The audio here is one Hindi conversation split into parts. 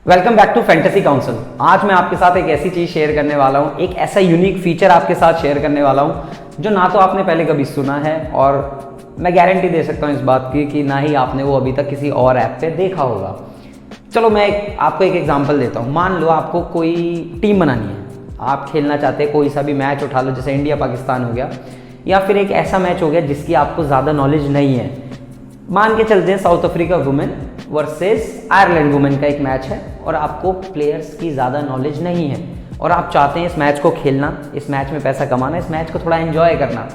Welcome back to fantasy council. आज मैं आपके साथ एक ऐसी चीज़ शेयर करने वाला हूँ, एक ऐसा यूनिक फीचर आपके साथ शेयर करने वाला हूँ जो ना तो आपने पहले कभी सुना है और मैं गारंटी दे सकता हूँ इस बात की कि ना ही आपने वो अभी तक किसी और ऐप पे देखा होगा। चलो मैं आपको एक एग्जांपल देता हूँ। मान लो आपको कोई टीम बनानी है, आप खेलना चाहते हैं, कोई सा भी मैच उठा लो, जैसे इंडिया पाकिस्तान हो गया, या फिर एक ऐसा मैच हो गया जिसकी आपको ज़्यादा नॉलेज नहीं है। मान के चलते हैं south Africa women versus Ireland women का एक मैच है और आपको प्लेयर्स की ज़्यादा नॉलेज नहीं है और आप चाहते हैं इस मैच को खेलना, इस मैच में पैसा कमाना, इस मैच को थोड़ा एंजॉय करना।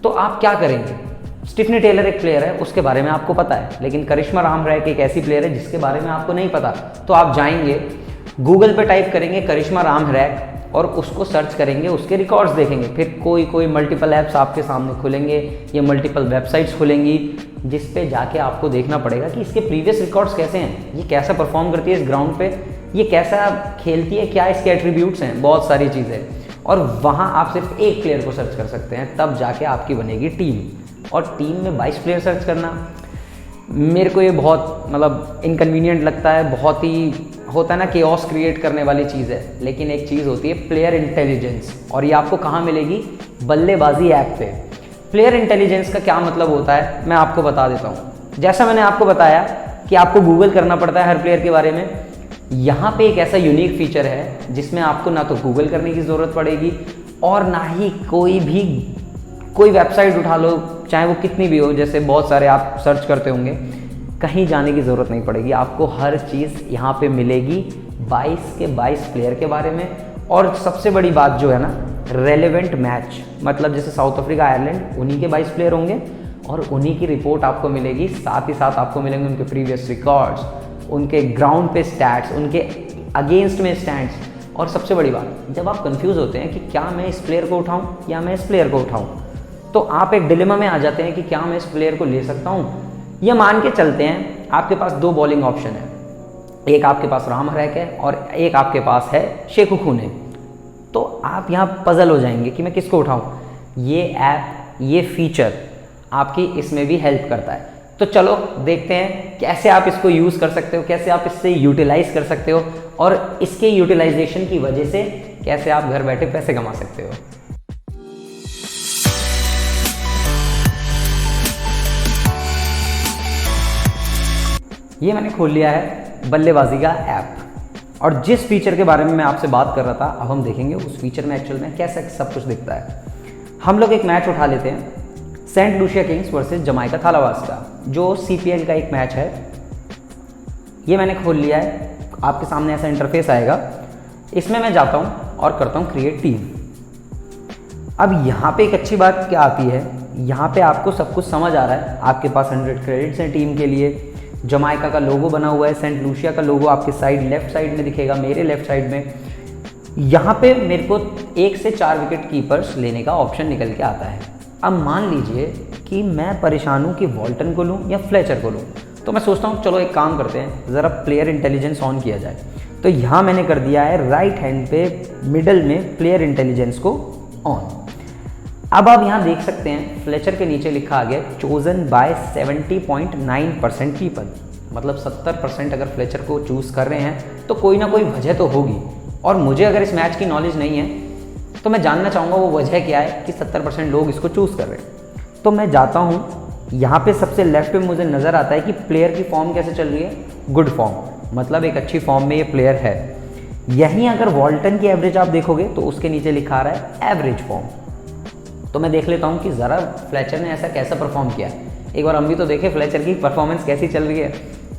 तो आप क्या करेंगे? स्टीफनी टेलर एक प्लेयर है, उसके बारे में आपको पता है, लेकिन करिश्मा रामरैक एक ऐसी प्लेयर है जिसके बारे में आपको नहीं पता। तो आप जाएंगे गूगल पे टाइप करेंगे करिश्मा रामरैक और उसको सर्च करेंगे, उसके रिकॉर्ड्स देखेंगे। फिर कोई मल्टीपल ऐप्स आपके सामने खुलेंगे या मल्टीपल वेबसाइट्स खुलेंगी जिस पे जाके आपको देखना पड़ेगा कि इसके प्रीवियस रिकॉर्ड्स कैसे हैं, ये कैसा परफॉर्म करती है इस ग्राउंड पे, ये कैसा खेलती है, क्या इसके एट्रीब्यूट्स हैं, बहुत सारी चीज़ें। और वहाँ आप सिर्फ एक प्लेयर को सर्च कर सकते हैं, तब जाके आपकी बनेगी टीम। और टीम में 22 प्लेयर सर्च करना मेरे को ये बहुत इनकन्वीनियंट लगता है, बहुत ही होता है ना, केओस क्रिएट करने वाली चीज़ है। लेकिन एक चीज़ होती है प्लेयर इंटेलिजेंस, और ये आपको कहाँ मिलेगी? बल्लेबाजी ऐप पे। प्लेयर इंटेलिजेंस का क्या मतलब होता है मैं आपको बता देता हूँ। जैसा मैंने आपको बताया कि आपको गूगल करना पड़ता है हर प्लेयर के बारे में, यहाँ पे एक ऐसा यूनिक फीचर है जिसमें आपको ना तो गूगल करने की ज़रूरत पड़ेगी और ना ही कोई वेबसाइट उठा लो, चाहे वो कितनी भी हो, जैसे बहुत सारे आप सर्च करते होंगे, कहीं जाने की ज़रूरत नहीं पड़ेगी। आपको हर चीज़ यहाँ पे मिलेगी 22 के 22 प्लेयर के बारे में। और सबसे बड़ी बात जो है ना, रेलेवेंट मैच, मतलब जैसे साउथ अफ्रीका आयरलैंड, उन्हीं के 22 प्लेयर होंगे और उन्हीं की रिपोर्ट आपको मिलेगी। साथ ही साथ आपको मिलेंगे उनके प्रीवियस रिकॉर्ड्स, उनके ग्राउंड पे स्टैट्स, उनके अगेंस्ट में स्टैंड्स। और सबसे बड़ी बात, जब आप कंफ्यूज होते हैं कि क्या मैं इस प्लेयर को उठाऊँ या मैं इस प्लेयर को उठाऊँ, तो आप एक डिलेमा में आ जाते हैं कि क्या मैं इस प्लेयर को ले सकता हूँ। ये मान के चलते हैं आपके पास दो बॉलिंग ऑप्शन है, एक आपके पास रामरैक है और एक आपके पास है शेखू खूने। तो आप यहाँ पजल हो जाएंगे कि मैं किसको उठाऊँ। ये ऐप, ये फीचर आपकी इसमें भी हेल्प करता है। तो चलो देखते हैं कैसे आप इसको यूज़ कर सकते हो, कैसे आप इससे यूटिलाइज कर सकते हो और इसके यूटिलाइजेशन की वजह से कैसे आप घर बैठे पैसे कमा सकते हो। ये मैंने खोल लिया है बल्लेबाजी का ऐप, और जिस फीचर के बारे में मैं आपसे बात कर रहा था, अब हम देखेंगे उस फीचर में एक्चुअल में कैसे सब कुछ दिखता है। हम लोग एक मैच उठा लेते हैं, Saint Lucia Kings versus Jamaica Tallawahs का, जो CPL का एक मैच है। ये मैंने खोल लिया है, आपके सामने ऐसा इंटरफेस आएगा। इसमें मैं जाता हूँ और करता हूँ क्रिएट टीम। अब यहाँ पे एक अच्छी बात क्या आती है, यहाँ पे आपको सब कुछ समझ आ रहा है। आपके पास 100 क्रेडिट्स हैं टीम के लिए, जमाइका का लोगो बना हुआ है, सेंट लूसिया का लोगो आपके साइड लेफ्ट साइड में दिखेगा, मेरे लेफ्ट साइड में। यहाँ पे मेरे को 1 से 4 विकेट कीपर्स लेने का ऑप्शन निकल के आता है। अब मान लीजिए कि मैं परेशान हूँ कि वॉल्टन को लूँ या फ्लेचर को लूँ, तो मैं सोचता हूँ चलो एक काम करते हैं, ज़रा प्लेयर इंटेलिजेंस ऑन किया जाए। तो यहाँ मैंने कर दिया है राइट हैंड पे मिडल में प्लेयर इंटेलिजेंस को ऑन। अब आप यहाँ देख सकते हैं फ्लेचर के नीचे लिखा आ गया चोजन बाय 70.9% पीपल, मतलब 70% अगर फ्लेचर को चूज़ कर रहे हैं तो कोई ना कोई वजह तो होगी। और मुझे अगर इस मैच की नॉलेज नहीं है तो मैं जानना चाहूँगा वो वजह क्या है कि 70% लोग इसको चूज़ कर रहे हैं। तो मैं जाता हूँ, यहाँ पे सबसे लेफ्ट में मुझे नज़र आता है कि प्लेयर की फॉर्म कैसे चल रही है, गुड फॉर्म, मतलब एक अच्छी फॉर्म में ये प्लेयर है। यहीं अगर वॉल्टन की एवरेज आप देखोगे तो उसके नीचे लिखा आ रहा है एवरेज फॉर्म। तो मैं देख लेता हूँ कि ज़रा फ्लेचर ने ऐसा कैसा परफॉर्म किया। एक बार हम भी तो देखें फ्लेचर की परफॉर्मेंस कैसी चल रही है,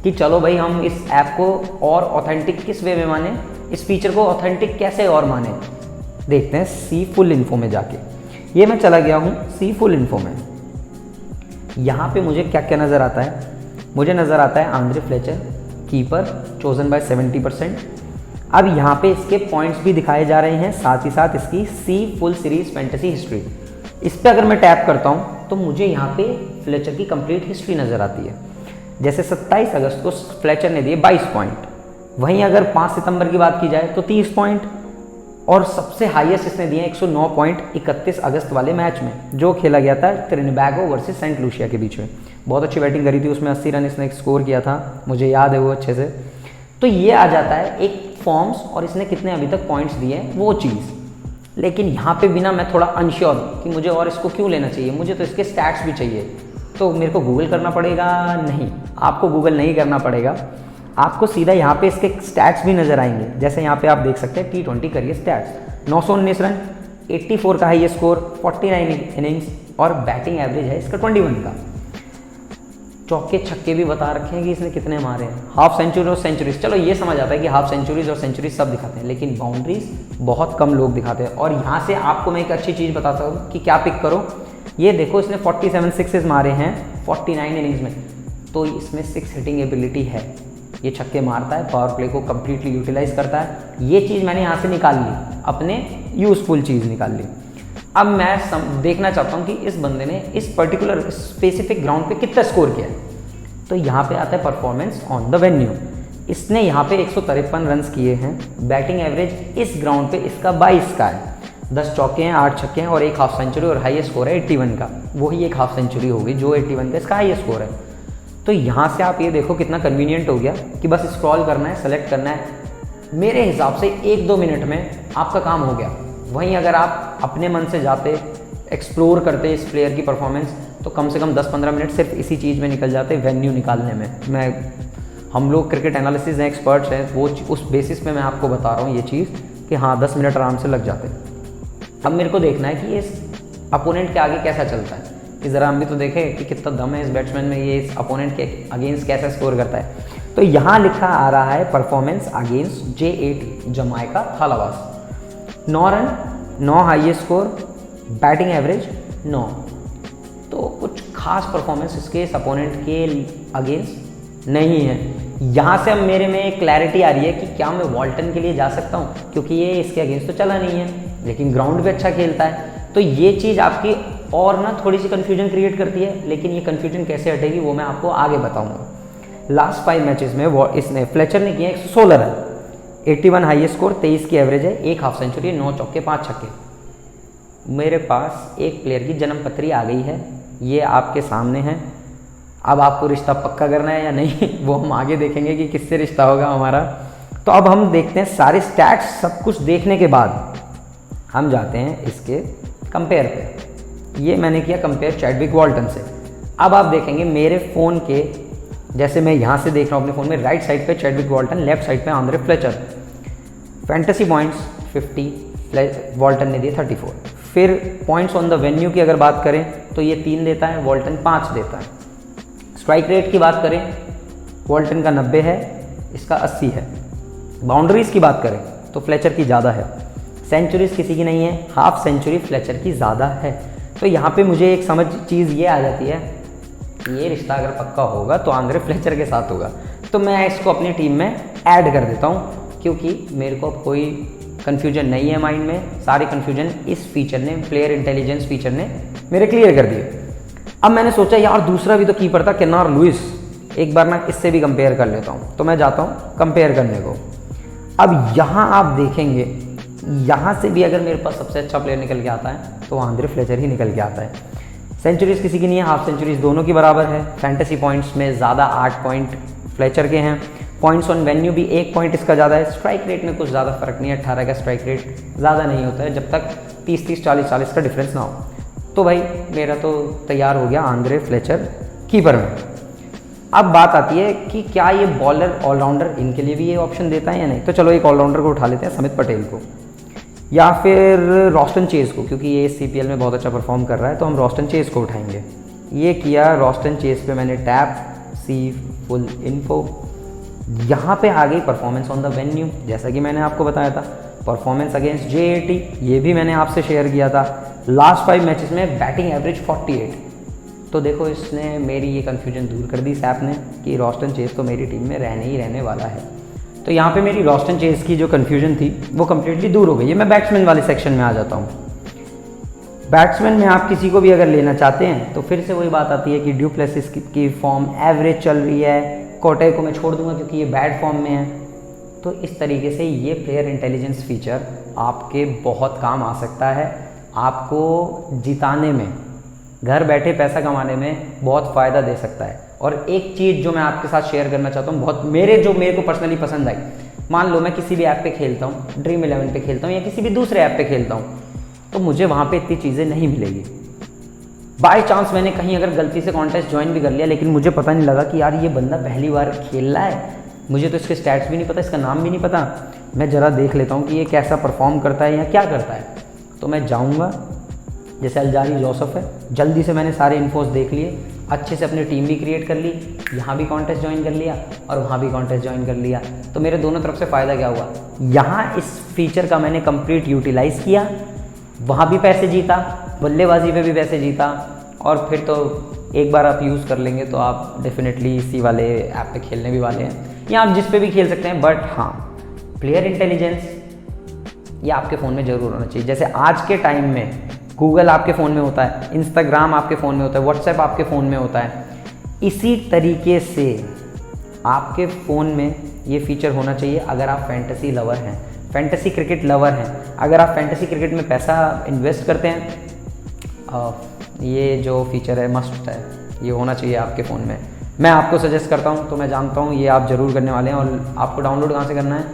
कि चलो भाई हम इस ऐप को और ऑथेंटिक किस वे में माने, इस फीचर को ऑथेंटिक कैसे और माने। देखते हैं सी फुल इन्फो में जाके। ये मैं चला गया हूँ सी फुल इन्फो में। यहाँ पे मुझे क्या क्या नज़र आता है, मुझे नज़र आता है Andre Fletcher keeper chosen by 70%। अब यहाँ पे इसके पॉइंट्स भी दिखाए जा रहे हैं, साथ ही साथ इसकी सी फुल सीरीज फैंटेसी हिस्ट्री। इस पर अगर मैं टैप करता हूँ तो मुझे यहाँ पे फ्लेचर की कंप्लीट हिस्ट्री नज़र आती है। जैसे 27 अगस्त को फ्लेचर ने दिए 22 पॉइंट, वहीं अगर 5 सितंबर की बात की जाए तो 30 पॉइंट, और सबसे हाईएस्ट इसने दिए 109 पॉइंट 31 अगस्त वाले मैच में, जो खेला गया था ट्रिनिबैगो वर्सेस सेंट लूसिया के बीच में। बहुत अच्छी बैटिंग करी थी, उसमें 80 रन इसने स्कोर किया था, मुझे याद है वो अच्छे से। तो ये आ जाता है एक फॉर्म्स और इसने कितने अभी तक पॉइंट्स दिए हैं वो चीज़। लेकिन यहाँ पे बिना मैं थोड़ा अनश्योर कि मुझे और इसको क्यों लेना चाहिए, मुझे तो इसके स्टैट्स भी चाहिए, तो मेरे को गूगल करना पड़ेगा? नहीं, आपको गूगल नहीं करना पड़ेगा, आपको सीधा यहाँ पे इसके स्टैट्स भी नज़र आएंगे। जैसे यहाँ पे आप देख सकते हैं T20 करिए स्टैट्स, 919 रन, 84 का हाईएस्ट स्कोर, 49 इनिंग्स और बैटिंग एवरेज है इसका 21 का। चौके छक्के भी बता रखे हैं कि इसने कितने मारे हैं, हाफ सेंचुरी और सेंचुरीज, चलो ये समझ आता है कि हाफ सेंचुरीज और सेंचुरीज सब दिखाते हैं, लेकिन बाउंड्रीज बहुत कम लोग दिखाते हैं। और यहाँ से आपको मैं एक अच्छी चीज़ बताता हूँ कि क्या पिक करो, ये देखो इसने 47 सिक्सेस मारे हैं 49 इनिंग्स में, तो इसमें 6 हिटिंग एबिलिटी है, ये छक्के मारता है, पावर प्ले को कंप्लीटली यूटिलाइज करता है। ये चीज़ मैंने यहाँ से निकाल ली, अपने यूजफुल चीज़ निकाल ली। अब मैं देखना चाहता हूँ कि इस बंदे ने इस पर्टिकुलर स्पेसिफिक ग्राउंड पे कितना स्कोर किया है। तो यहाँ पे आता है परफॉर्मेंस ऑन द वेन्यू, इसने यहाँ पे 153 रन किए हैं, बैटिंग एवरेज इस ग्राउंड पे इसका 22 का है, 10 चौके हैं, 8 छक्के हैं और एक हाफ सेंचुरी और हाईएस्ट स्कोर है 81 का, वही एक हाफ सेंचुरी होगी जो 81 का इसका हाईएस्ट स्कोर है। तो यहाँ से आप ये देखो कितना कन्वीनियंट हो गया कि बस स्क्रॉल करना है, सेलेक्ट करना है, मेरे हिसाब से 1-2 मिनट में आपका काम हो गया। वहीं अगर आप अपने मन से जाते, एक्सप्लोर करते इस प्लेयर की परफॉर्मेंस, तो कम से कम 10-15 मिनट सिर्फ इसी चीज़ में निकल जाते वेन्यू निकालने में। हम लोग क्रिकेट एनालिसिस हैं, एक्सपर्ट्स हैं, वो उस बेसिस पे मैं आपको बता रहा हूँ ये चीज़ कि हाँ 10 मिनट आराम से लग जाते। अब मेरे को देखना है कि इस अपोनेंट के आगे कैसा चलता है, कि ज़रा हम भी तो देखें कि कितना दम है इस बैट्समैन में, ये इस अपोनेंट के अगेंस्ट कैसा स्कोर करता है। तो यहाँ लिखा आ रहा है performance against J80 Jamaica Tallawahs, 9 run, 9 highest score, batting average 9। तो कुछ खास परफॉर्मेंस इसके इस अपोनेंट के अगेंस्ट नहीं है। यहाँ से अब मेरे में एक क्लैरिटी आ रही है कि क्या मैं वॉल्टन के लिए जा सकता हूँ, क्योंकि ये इसके अगेंस्ट तो चला नहीं है लेकिन ग्राउंड पे अच्छा खेलता है। तो ये चीज़ आपकी और ना थोड़ी सी कन्फ्यूजन क्रिएट करती है, लेकिन ये कन्फ्यूजन कैसे हटेगी वो मैं आपको आगे बताऊँगा। लास्ट 5 मैचेस में इसने फ्लेचर ने किया 116 रन, 81 हाईएस्ट स्कोर, 23 की एवरेज है, एक हाफ सेंचुरी, 9 चौके 5 छक्के। मेरे पास एक प्लेयर की जन्म पत्री आ गई है, ये आपके सामने है। अब आपको रिश्ता पक्का करना है या नहीं वो हम आगे देखेंगे कि किससे रिश्ता होगा हमारा। तो अब हम देखते हैं सारे स्टैट्स सब कुछ देखने के बाद हम जाते हैं इसके कंपेयर पे। ये मैंने किया कंपेयर चैडविक वॉल्टन से। अब आप देखेंगे मेरे फ़ोन के, जैसे मैं यहाँ से देख रहा हूँ अपने फ़ोन में, राइट साइड पे चैडविक वॉल्टन, लेफ्ट साइड पे आंद्रे फ्लेचर। फैंटेसी पॉइंट्स 50, वॉल्टन ने दिए 34। फिर पॉइंट्स ऑन द वेन्यू की अगर बात करें तो ये 3 देता है, वॉल्टन 5 देता है। स्ट्राइक रेट की बात करें वॉल्टन का 90 है, इसका 80 है। बाउंड्रीज की बात करें तो फ्लेचर की ज़्यादा है, सेंचुरीज किसी की नहीं है, हाफ सेंचुरी फ्लेचर की ज़्यादा है। तो यहाँ पे मुझे एक समझ चीज़ ये आ जाती है, ये रिश्ता अगर पक्का होगा तो आंद्रे फ्लेचर के साथ होगा। तो मैं इसको अपनी टीम में ऐड कर देता हूँ, क्योंकि मेरे को अब कोई कन्फ्यूजन नहीं है माइंड में, सारी कन्फ्यूजन इस फीचर ने, प्लेयर इंटेलिजेंस फीचर ने मेरे क्लियर कर दिए। अब मैंने सोचा यार दूसरा भी तो कीपर था केनार लुइस, एक बार मैं इससे भी कंपेयर कर लेता हूँ। तो मैं जाता हूँ कंपेयर करने को। अब यहाँ आप देखेंगे, यहाँ से भी अगर मेरे पास सबसे अच्छा प्लेयर निकल के आता है तो आंद्रे फ्लेचर ही निकल के आता है। सेंचुरीज किसी की नहीं है, हाफ सेंचुरीज दोनों की बराबर है। फैंटेसी पॉइंट्स में ज़्यादा 8 पॉइंट फ्लेचर के हैं। पॉइंट्स ऑन वेन्यू भी 1 पॉइंट इसका ज़्यादा है। स्ट्राइक रेट में कुछ ज़्यादा फर्क नहीं है, 18 का स्ट्राइक रेट ज़्यादा नहीं होता है जब तक 30-30, 40-40 का डिफरेंस ना हो। तो भाई मेरा तो तैयार हो गया आंद्रे फ्लेचर कीपर में। अब बात आती है कि क्या ये बॉलर ऑलराउंडर इनके लिए भी ये ऑप्शन देता है या नहीं। तो चलो एक ऑलराउंडर को उठा लेते हैं, समित पटेल को, या फिर रॉस्टन चेज को, क्योंकि ये CPL में बहुत अच्छा परफॉर्म कर रहा है, तो हम रॉस्टन चेज को उठाएंगे। ये किया, रॉस्टन चेज पे मैंने टैप, सी फुल इन्फो, यहाँ पे आ गई परफॉर्मेंस ऑन द वेन्यू, जैसा कि मैंने आपको बताया था। परफॉर्मेंस अगेंस्ट J80 ये भी मैंने आपसे शेयर किया था। लास्ट 5 मैचेस में बैटिंग एवरेज 48। तो देखो इसने मेरी ये कन्फ्यूजन दूर कर दी इस ऐप ने कि रॉस्टन चेज तो मेरी टीम में रहने ही रहने वाला है। तो यहाँ पे मेरी रॉस्टन चेज की जो कन्फ्यूजन थी वो कम्प्लीटली दूर हो गई है। मैं बैट्समैन वाले सेक्शन में आ जाता हूँ। बैट्समैन में आप किसी को भी अगर लेना चाहते हैं तो फिर से वही बात आती है कि ड्यू प्लेसिस की फॉर्म एवरेज चल रही है, कोटे को मैं छोड़ दूंगा क्योंकि ये बैड फॉर्म में है। तो इस तरीके से ये प्लेयर इंटेलिजेंस फीचर आपके बहुत काम आ सकता है, आपको जिताने में, घर बैठे पैसा कमाने में बहुत फ़ायदा दे सकता है। और एक चीज़ जो मैं आपके साथ शेयर करना चाहता हूँ, बहुत मेरे को पर्सनली पसंद आई, मान लो मैं किसी भी ऐप पे खेलता हूँ, ड्रीम 11 पे खेलता हूँ या किसी भी दूसरे ऐप पे खेलता हूँ, तो मुझे वहाँ पे इतनी चीज़ें नहीं मिलेगी। बाय चांस मैंने कहीं अगर गलती से कॉन्टेस्ट ज्वाइन भी कर लिया, लेकिन मुझे पता नहीं लगा कि यार ये बंदा पहली बार खेल रहा है, मुझे तो इसके स्टैट्स भी नहीं पता, इसका नाम भी नहीं पता, मैं ज़रा देख लेता हूँ कि ये कैसा परफॉर्म करता है या क्या करता है। तो मैं जाऊँगा, जैसे अलजारी जोसेफ है, जल्दी से मैंने सारे इन्फोस देख लिए, अच्छे से अपनी टीम भी क्रिएट कर ली, यहाँ भी कॉन्टेस्ट ज्वाइन कर लिया और वहाँ भी कॉन्टेस्ट ज्वाइन कर लिया। तो मेरे दोनों तरफ से फ़ायदा क्या हुआ, यहाँ इस फीचर का मैंने कंप्लीट यूटिलाइज़ किया, वहाँ भी पैसे जीता, बल्लेबाजी पे भी पैसे जीता, और फिर तो एक बार आप यूज़ कर लेंगे तो आप डेफिनेटली इसी वाले ऐप पे खेलने भी वाले हैं, या आप जिस पे भी खेल सकते हैं। बट हाँ, प्लेयर इंटेलिजेंस ये आपके फ़ोन में ज़रूर होना चाहिए। जैसे आज के टाइम में गूगल आपके फ़ोन में होता है, इंस्टाग्राम आपके फ़ोन में होता है, व्हाट्सएप आपके फ़ोन में होता है, इसी तरीके से आपके फ़ोन में ये फीचर होना चाहिए। अगर आप फैंटेसी लवर हैं, फैंटेसी क्रिकेट लवर हैं, अगर आप फैंटेसी क्रिकेट में पैसा इन्वेस्ट करते हैं, ये जो फीचर है मस्ट है, ये होना चाहिए आपके फ़ोन में। मैं आपको सजेस्ट करता हूँ, तो मैं जानता हूँ ये आप ज़रूर करने वाले हैं। और आपको डाउनलोड कहाँ से करना है,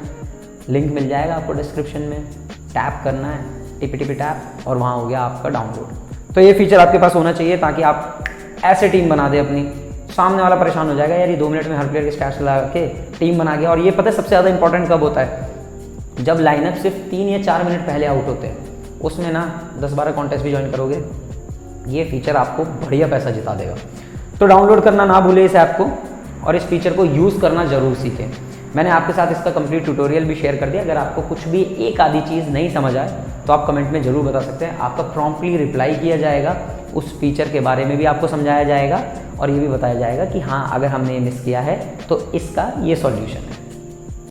लिंक मिल जाएगा आपको डिस्क्रिप्शन में, टैप करना है, टिपी टैप, और वहाँ हो गया आपका डाउनलोड। तो ये फीचर आपके पास होना चाहिए ताकि आप ऐसे टीम बना दे अपनी, सामने वाला परेशान हो जाएगा, यार ये 2 मिनट में हर प्लेयर के स्टैट्स लगा के टीम बना गया। और ये पता है सबसे ज़्यादा इंपॉर्टेंट कब होता है, जब लाइनअप सिर्फ 3 या 4 मिनट पहले आउट होते हैं, उसमें ना 10-12 कॉन्टेस्ट भी ज्वाइन करोगे, ये फीचर आपको बढ़िया पैसा जिता देगा। तो डाउनलोड करना ना भूलें इस ऐप को, और इस फीचर को यूज़ करना ज़रूर सीखें। मैंने आपके साथ इसका कंप्लीट ट्यूटोरियल भी शेयर कर दिया। अगर आपको कुछ भी एक आधी चीज़ नहीं समझ आए तो आप कमेंट में ज़रूर बता सकते हैं, आपका प्रॉम्प्टली रिप्लाई किया जाएगा, उस फीचर के बारे में भी आपको समझाया जाएगा और ये भी बताया जाएगा कि हाँ, अगर हमने ये मिस किया है तो इसका ये सॉल्यूशन है।